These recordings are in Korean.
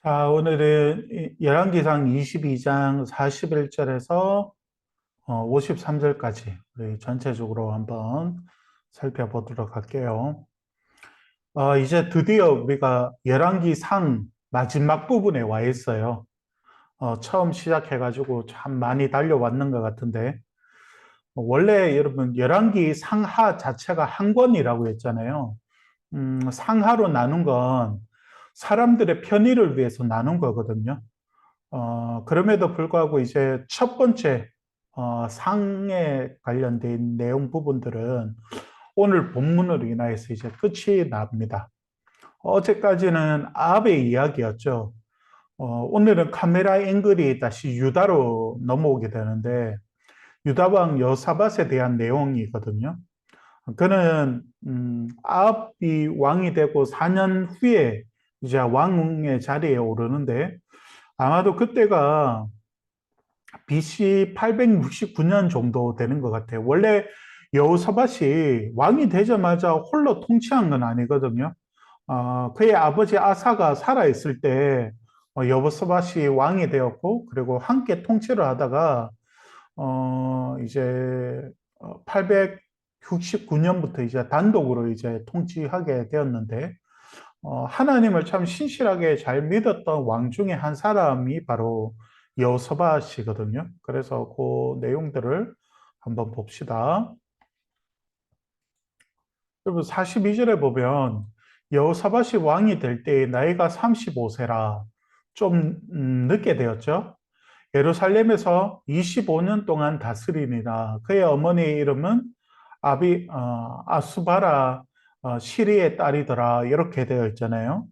자, 오늘은 열왕기상 22장 41절에서 53절까지 우리 전체적으로 한번 살펴보도록 할게요. 이제 드디어 우리가 열왕기상 마지막 부분에 와 있어요. 처음 시작해가지고 참 많이 달려왔는 것 같은데, 원래 여러분 열왕기 상하 자체가 한 권이라고 했잖아요. 상하로 나눈 건 사람들의 편의를 위해서 나눈 거거든요. 그럼에도 불구하고 이제 첫 번째 상에 관련된 내용 부분들은 오늘 본문으로 인하여서 이제 끝이 납니다. 어제까지는 아합의 이야기였죠. 오늘은 카메라 앵글이 다시 유다로 넘어오게 되는데 유다 왕 여사밧에 대한 내용이거든요. 그는 아합이 왕이 되고 4년 후에 이제 왕의 자리에 오르는데 아마도 그때가 BC 869년 정도 되는 것 같아요. 원래 여호사밧이 왕이 되자마자 홀로 통치한 건 아니거든요. 그의 아버지 아사가 살아있을 때 여호사밧이 왕이 되었고, 그리고 함께 통치를 하다가 이제 869년부터 이제 단독으로 이제 통치하게 되었는데, 하나님을 참 신실하게 잘 믿었던 왕 중에 한 사람이 바로 여호사밧이거든요. 그래서 그 내용들을 한번 봅시다. 여러분 42절에 보면 여호사밧이 왕이 될 때 나이가 35세라 좀 늦게 되었죠. 예루살렘에서 25년 동안 다스리니라. 그의 어머니의 이름은 아수바라 시리의 딸이더라. 이렇게 되어 있잖아요.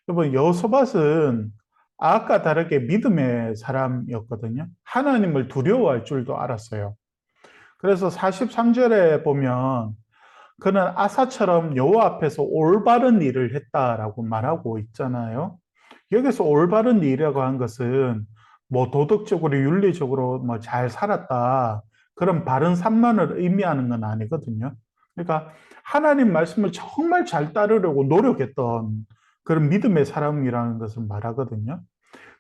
여러분, 여호사밧은 아까 다르게 믿음의 사람이었거든요. 하나님을 두려워할 줄도 알았어요. 그래서 43절에 보면 그는 아사처럼 여호와 앞에서 올바른 일을 했다라고 말하고 있잖아요. 여기서 올바른 일이라고 한 것은 뭐 도덕적으로 윤리적으로 뭐 잘 살았다 그런 바른 산만을 의미하는 건 아니거든요. 그러니까 하나님 말씀을 정말 잘 따르려고 노력했던 그런 믿음의 사람이라는 것을 말하거든요.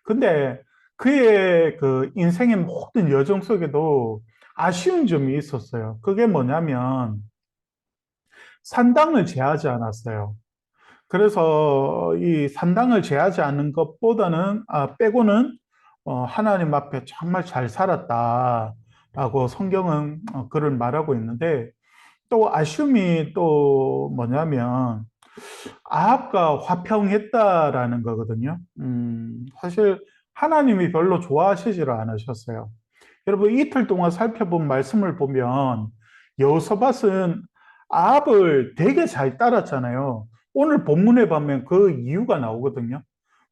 근데 그의 그 인생의 모든 여정 속에도 아쉬운 점이 있었어요. 그게 뭐냐면 산당을 제하지 않았어요. 그래서 이 산당을 제하지 않는 것보다는 빼고는 하나님 앞에 정말 잘 살았다라고 성경은 그를 말하고 있는데, 또 아쉬움이 또 뭐냐면 아합과 화평했다라는 거거든요. 사실 하나님이 별로 좋아하시지를 않으셨어요. 여러분 이틀 동안 살펴본 말씀을 보면 여호사밧은 아합을 되게 잘 따랐잖아요. 오늘 본문에 보면 그 이유가 나오거든요.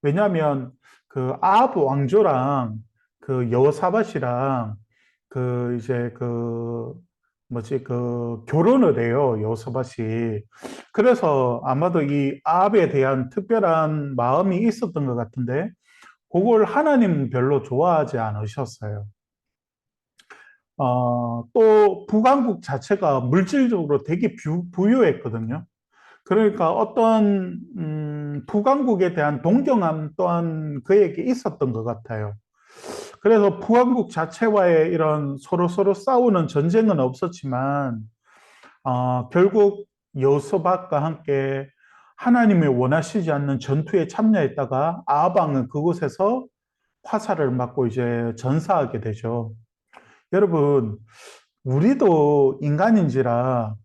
왜냐하면 그 아합 왕조랑 그 여호사밧이랑 그 이제 그 뭐지 그 결혼을 해요, 여호사밧이. 그래서 아마도 이 아합에 대한 특별한 마음이 있었던 것 같은데 그걸 하나님은 별로 좋아하지 않으셨어요. 또 북왕국 자체가 물질적으로 되게 부유했거든요. 그러니까 어떤 북왕국에 대한 동경함 또한 그에게 있었던 것 같아요. 그래서 북왕국 자체와의 이런 서로 싸우는 전쟁은 없었지만 결국 여호사밧과 함께 하나님이 원하시지 않는 전투에 참여했다가 아합왕은 그곳에서 화살을 맞고 이제 전사하게 되죠. 여러분, 우리도 인간인지라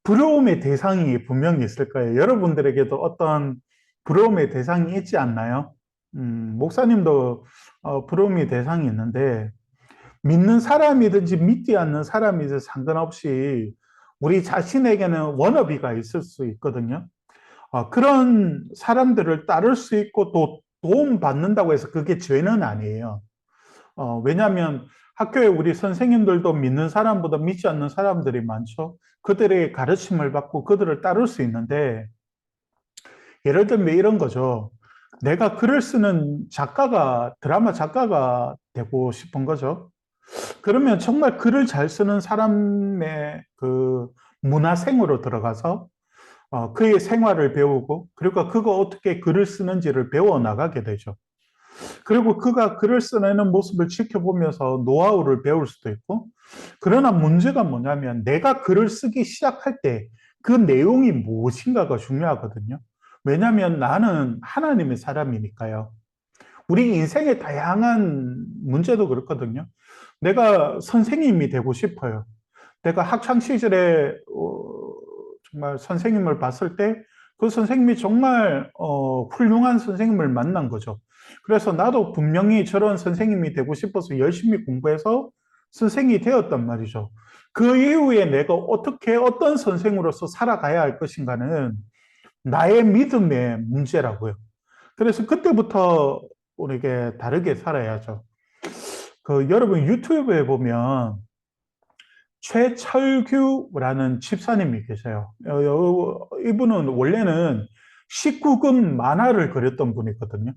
부러움의 대상이 분명히 있을 거예요. 여러분들에게도 어떤 부러움의 대상이 있지 않나요? 목사님도 부러움의 대상이 있는데, 믿는 사람이든지 믿지 않는 사람이든지 상관없이 우리 자신에게는 워너비가 있을 수 있거든요. 그런 사람들을 따를 수 있고 또 도움 받는다고 해서 그게 죄는 아니에요. 왜냐하면 학교에 우리 선생님들도 믿는 사람보다 믿지 않는 사람들이 많죠. 그들의 가르침을 받고 그들을 따를 수 있는데, 예를 들면 이런 거죠. 내가 글을 쓰는 작가가, 드라마 작가가 되고 싶은 거죠. 그러면 정말 글을 잘 쓰는 사람의 그 문화생으로 들어가서 그의 생활을 배우고, 그리고 그가 어떻게 글을 쓰는지를 배워 나가게 되죠. 그리고 그가 글을 써내는 모습을 지켜보면서 노하우를 배울 수도 있고, 그러나 문제가 뭐냐면 내가 글을 쓰기 시작할 때 그 내용이 무엇인가가 중요하거든요. 왜냐하면 나는 하나님의 사람이니까요. 우리 인생의 다양한 문제도 그렇거든요. 내가 선생님이 되고 싶어요. 내가 학창 시절에 정말 선생님을 봤을 때 그 선생님이 정말 훌륭한 선생님을 만난 거죠. 그래서 나도 분명히 저런 선생님이 되고 싶어서 열심히 공부해서 선생님이 되었단 말이죠. 그 이후에 내가 어떻게 어떤 선생으로서 살아가야 할 것인가는 나의 믿음의 문제라고요. 그래서 그때부터 우리에게 다르게 살아야죠. 여러분 유튜브에 보면 최철규라는 집사님이 계세요. 이분은 원래는 19금 만화를 그렸던 분이거든요.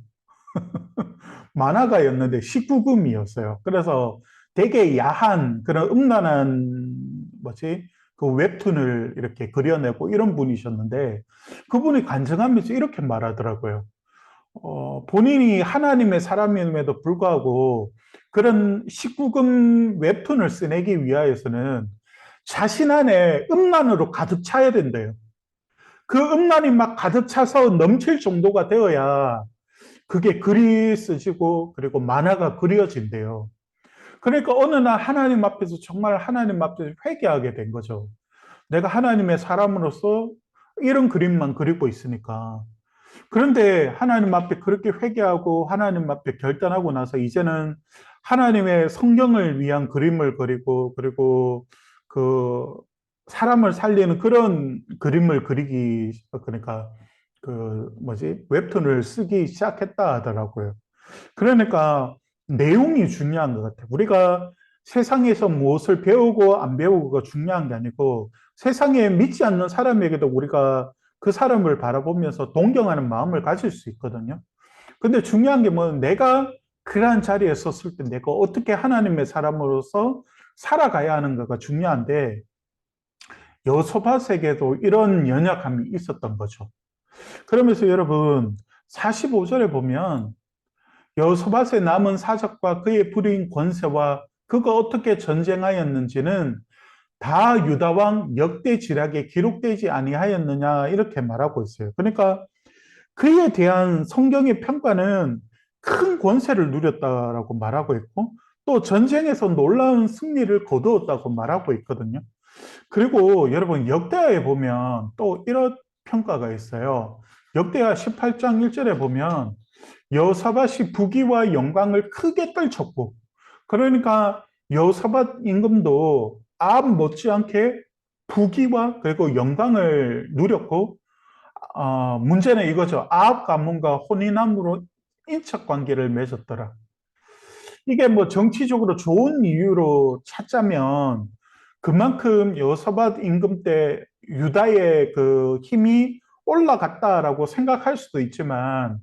만화가였는데 19금이었어요. 그래서 되게 야한 그런 음란한 그 웹툰을 이렇게 그려내고 이런 분이셨는데 그분이 간증하면서 이렇게 말하더라고요. 본인이 하나님의 사람임에도 불구하고 그런 19금 웹툰을 쓰내기 위하여서는 자신 안에 음란으로 가득 차야 된대요. 그 음란이 막 가득 차서 넘칠 정도가 되어야 그게 글이 쓰지고 그리고 만화가 그려진대요. 그러니까 어느 날 하나님 앞에서 정말 하나님 앞에서 회개하게 된 거죠. 내가 하나님의 사람으로서 이런 그림만 그리고 있으니까. 그런데 하나님 앞에 그렇게 회개하고 하나님 앞에 결단하고 나서 이제는 하나님의 성경을 위한 그림을 그리고 그리고 그 사람을 살리는 그런 그림을 그리기 그러니까 웹툰을 쓰기 시작했다 하더라고요. 그러니까 내용이 중요한 것 같아요. 우리가 세상에서 무엇을 배우고 안 배우고가 중요한 게 아니고 세상에 믿지 않는 사람에게도 우리가 그 사람을 바라보면서 동경하는 마음을 가질 수 있거든요. 근데 중요한 게 뭐 내가 그러한 자리에 섰을 때 내가 어떻게 하나님의 사람으로서 살아가야 하는가가 중요한데 여호사밧에게도 이런 연약함이 있었던 거죠. 그러면서 여러분 45절에 보면 여호사밧의 남은 사적과 그의 부린 권세와 그가 어떻게 전쟁하였는지는 다 유다 왕 역대지략에 기록되지 아니하였느냐 이렇게 말하고 있어요. 그러니까 그에 대한 성경의 평가는 큰 권세를 누렸다라고 말하고 있고 또 전쟁에서 놀라운 승리를 거두었다고 말하고 있거든요. 그리고 여러분 역대하에 보면 또 이런 평가가 있어요. 역대하 18장 1절에 보면 여호사밧이 부귀와 영광을 크게 떨쳤고 그러니까 여호사밧 임금도 아합 못지않게 부귀와 그리고 영광을 누렸고 문제는 이거죠. 아합 가문과 혼인함으로 인척 관계를 맺었더라. 이게 뭐 정치적으로 좋은 이유로 찾자면 그만큼 여호사밧 임금 때 유다의 그 힘이 올라갔다라고 생각할 수도 있지만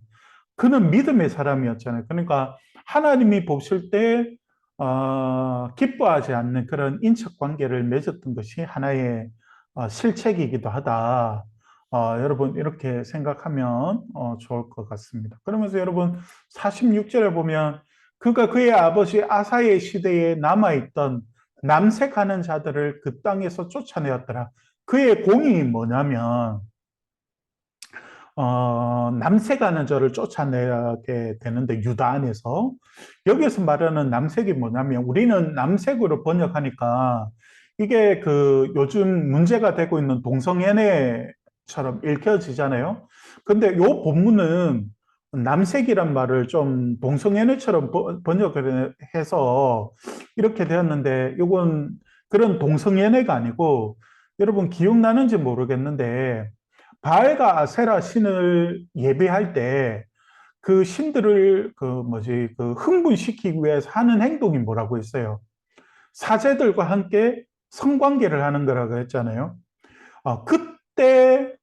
그는 믿음의 사람이었잖아요. 그러니까 하나님이 보실 때 기뻐하지 않는 그런 인척 관계를 맺었던 것이 하나의 실책이기도 하다. 여러분 이렇게 생각하면 좋을 것 같습니다. 그러면서 여러분 46절에 보면 그가 그의 아버지 아사의 시대에 남아있던 남색하는 자들을 그 땅에서 쫓아내었더라. 그의 공이 뭐냐면 남색하는 자를 쫓아내게 되는데 유다 안에서 여기서 말하는 남색이 뭐냐면 우리는 남색으로 번역하니까 이게 그 요즘 문제가 되고 있는 동성애네처럼 읽혀지잖아요. 근데 요 본문은 남색이란 말을 좀 동성애네처럼 번역을 해서 이렇게 되었는데 이건 그런 동성애네가 아니고 여러분 기억나는지 모르겠는데 바알과 아세라 신을 예배할 때 그 신들을 그 흥분시키기 위해서 하는 행동이 뭐라고 했어요? 사제들과 함께 성관계를 하는 거라고 했잖아요. 그때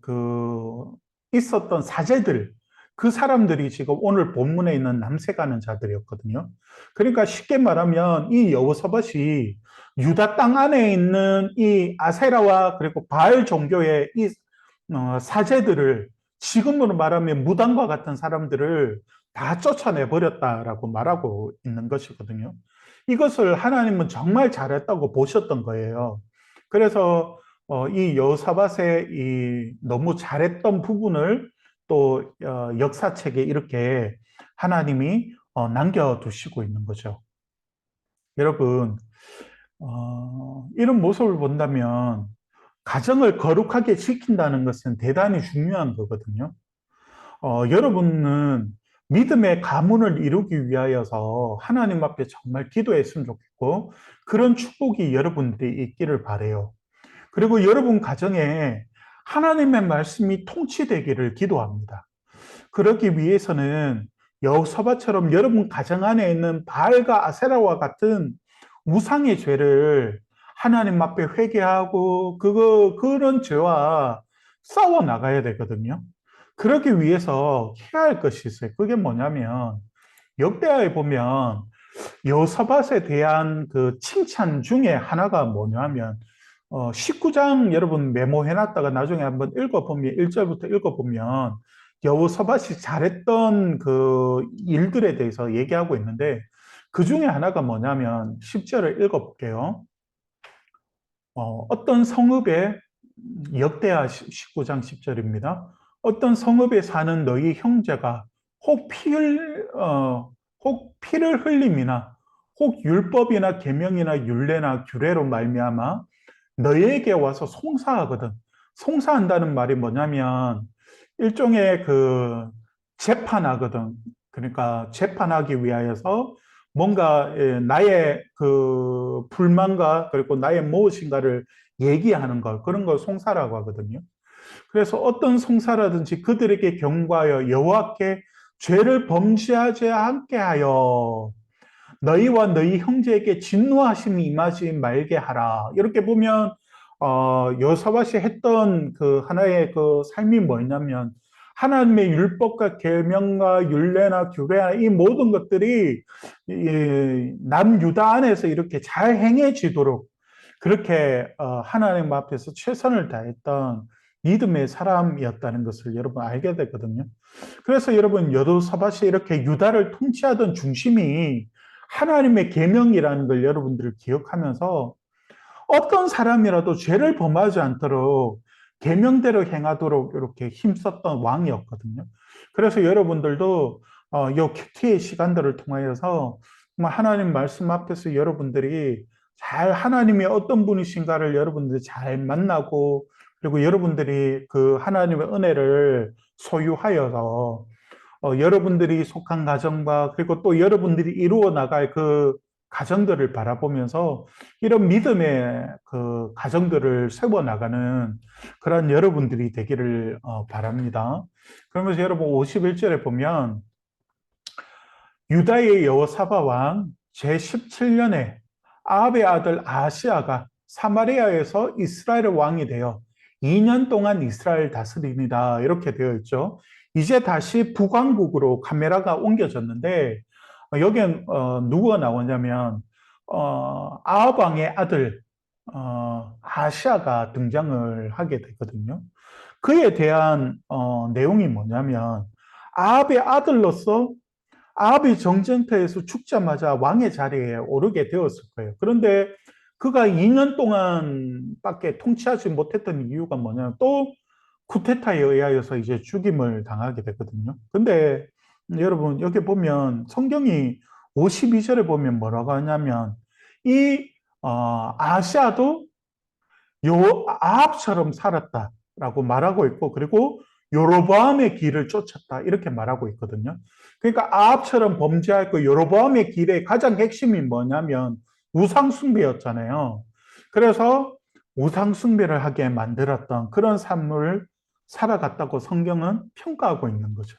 그 있었던 사제들 그 사람들이 지금 오늘 본문에 있는 남색하는 자들이었거든요. 그러니까 쉽게 말하면 이 여호사밧이 유다 땅 안에 있는 이 아세라와 그리고 바알 종교의 이 사제들을 지금으로 말하면 무당과 같은 사람들을 다 쫓아내 버렸다라고 말하고 있는 것이거든요. 이것을 하나님은 정말 잘했다고 보셨던 거예요. 그래서 이 여호사밧의 이 너무 잘했던 부분을 또 역사책에 이렇게 하나님이 남겨두시고 있는 거죠. 여러분, 이런 모습을 본다면 가정을 거룩하게 지킨다는 것은 대단히 중요한 거거든요. 여러분은 믿음의 가문을 이루기 위하여서 하나님 앞에 정말 기도했으면 좋겠고, 그런 축복이 여러분들이 있기를 바래요. 그리고 여러분 가정에 하나님의 말씀이 통치되기를 기도합니다. 그러기 위해서는 여호사밧처럼 여러분 가정 안에 있는 바알과 아세라와 같은 우상의 죄를 하나님 앞에 회개하고 그런 죄와 싸워 나가야 되거든요. 그러기 위해서 해야 할 것이 있어요. 그게 뭐냐면 역대하에 보면 여호사밧에 대한 그 칭찬 중에 하나가 뭐냐면 19장 여러분 메모해놨다가 나중에 한번 읽어보면 1절부터 읽어보면 여호사밧이 잘했던 그 일들에 대해서 얘기하고 있는데 그 중에 하나가 뭐냐면 10절을 읽어볼게요. 어떤 성읍에 역대하 19장 10절입니다. 어떤 성읍에 사는 너희 형제가 혹 피를 혹 피를 흘림이나 혹 율법이나 계명이나 율례나 규례로 말미암아 너희에게 와서 송사하거든. 송사한다는 말이 뭐냐면 일종의 그 재판하거든. 그러니까 재판하기 위하여서 뭔가 나의 그 불만과 그리고 나의 무엇인가를 얘기하는 걸 그런 걸 송사라고 하거든요. 그래서 어떤 송사라든지 그들에게 경고하여 여호와께 죄를 범죄하지 않게 하여 너희와 너희 형제에게 진노하심이 임하지 말게 하라. 이렇게 보면 여호사밧이 했던 그 하나의 그 삶이 뭐냐면 하나님의 율법과 계명과 율례나 규례나 이 모든 것들이 남유다 안에서 이렇게 잘 행해지도록 그렇게 하나님 앞에서 최선을 다했던 믿음의 사람이었다는 것을 여러분 알게 되거든요. 그래서 여러분 여호사밧이 이렇게 유다를 통치하던 중심이 하나님의 계명이라는 걸 여러분들 기억하면서 어떤 사람이라도 죄를 범하지 않도록 계명대로 행하도록 이렇게 힘썼던 왕이었거든요. 그래서 여러분들도 요 큐티의 시간들을 통하여서 정말 하나님 말씀 앞에서 여러분들이 잘 하나님이 어떤 분이신가를 여러분들이 잘 만나고 그리고 여러분들이 그 하나님의 은혜를 소유하여서 여러분들이 속한 가정과 그리고 또 여러분들이 이루어 나갈 그 가정들을 바라보면서 이런 믿음의 그 가정들을 세워 나가는 그런 여러분들이 되기를 바랍니다. 그러면서 여러분 51절에 보면 유다의 여호사밧 왕 제17년에 아합의 아들 아하시아가 사마리아에서 이스라엘의 왕이 되어 2년 동안 이스라엘 다스립니다. 이렇게 되어 있죠. 이제 다시 북왕국으로 카메라가 옮겨졌는데 여기엔 누구가 나오냐면 아합 왕의 아들 아하시아가 등장을 하게 되거든요. 그에 대한 내용이 뭐냐면 아합의 아들로서 아합이 정쟁터에서 죽자마자 왕의 자리에 오르게 되었을 거예요. 그런데 그가 2년 동안밖에 통치하지 못했던 이유가 뭐냐면 또 쿠데타에 의하여서 이제 죽임을 당하게 되거든요. 근데 여러분 여기 보면 성경이 52절에 보면 뭐라고 하냐면 이 아시아도 요 아합처럼 살았다라고 말하고 있고 그리고 요로보암의 길을 쫓았다 이렇게 말하고 있거든요. 그러니까 아합처럼 범죄했고 요로보암의 길의 가장 핵심이 뭐냐면 우상 숭배였잖아요. 그래서 우상 숭배를 하게 만들었던 그런 삶을 살아갔다고 성경은 평가하고 있는 거죠.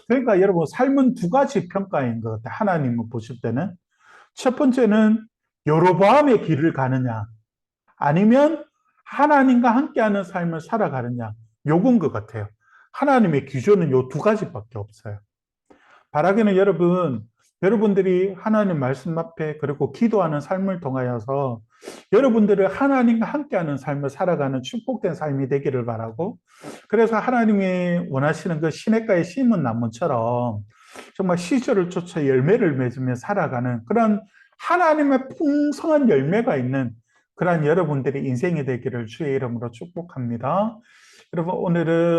그러니까 여러분 삶은 두 가지 평가인 것 같아요. 하나님을 보실 때는 첫 번째는 요로보암의 길을 가느냐 아니면 하나님과 함께하는 삶을 살아가느냐 요건 것 같아요. 하나님의 기준은 요 두 가지밖에 없어요. 바라기는 여러분들이 하나님 말씀 앞에 그리고 기도하는 삶을 통하여서 여러분들을 하나님과 함께하는 삶을 살아가는 축복된 삶이 되기를 바라고, 그래서 하나님이 원하시는 그 시냇가에 심은 나무처럼 정말 시절을 쫓아 열매를 맺으며 살아가는 그런 하나님의 풍성한 열매가 있는 그러한 여러분들의 인생이 되기를 주의 이름으로 축복합니다. 여러분, 오늘은